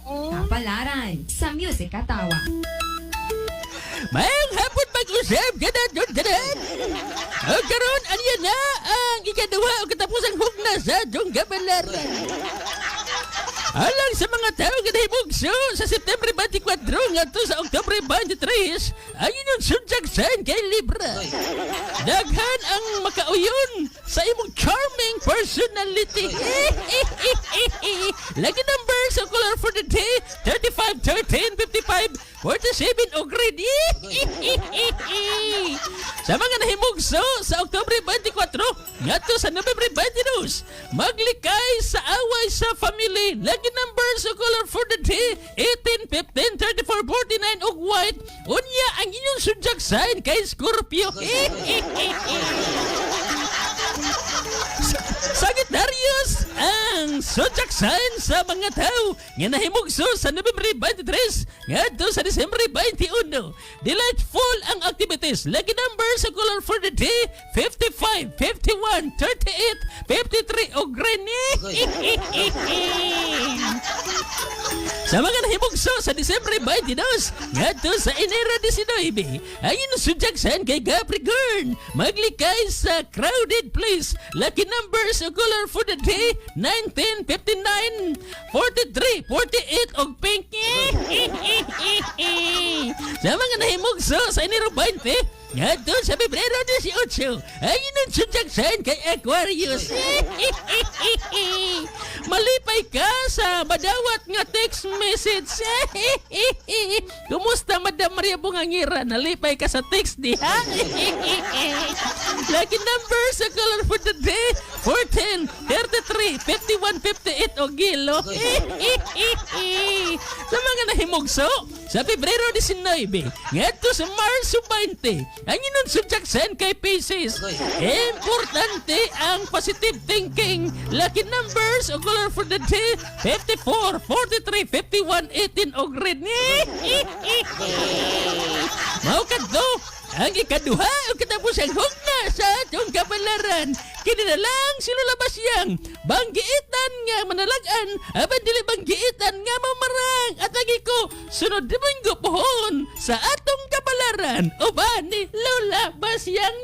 Kapalaran sa Music Katawa. Mayang hapon mag-usap ka na doon tanan. O karon anya na ang ikaduha o katapusang hugna sa atong kapalaran. Alang sa mga tao nga nahimugso sa September 24 ngadto sa Oktubre 23, ayon yung sudyagsan kay Libra. Daghan ang makauyon sa imong charming personality. Lucky number sa color for the day, 35, 13, 55, 47 o grade. Sa mga nahimugso sa Oktubre 24 ngadto sa November 22, maglikay sa away sa family. Lucky number sa color for the day, 18, 15, 34, 49 ug white. Unya ang inyong zodiac sign kay Scorpio. Sagittarius ang zodiac sign sa mga tao nga nahimugso sa November 23 ngadto sa December 21. Delightful ang activities. Lucky number sa color for the day, 55, 51, 38, 53 o green. Sa mga nahimugso sa Disyembre 22 ngadto sa Enero 19, ayon ang zodiac sign kay Capricorn. Maglikay sa crowded place. Lucky numbers o color for the day, 19, 59, 43, 48 og pink. Sa mga nahimugso sa Enero 20 ngadto sa Pebrero 18, ayon ang zodiac sign kay Aquarius. Malipay ka sa madawat nga text message. Kumusta Madam Maria Bungangira? Nalipay ka sa text di ha? Lucky number sa color for the day, 14, 33, 51, 58 o gilo. Sa mga nahimugso sa Pebrero 19 ngadto sa Marso 20, ang inyong zodiac sign kay Pisces. Importante ang positive thinking. Lucky numbers o color for the day, 54, 43, 51, 18 o green. Mao kadto ang ikaduha o katapusang hugna sa atong kapalaran. Kini na lang sinulabas yang banggiitan nga manalagan aban dili banggiitan nga mamarang at lagi ko sunod Domingo pohon sa atong kapalaran uban ni Lola Basyang.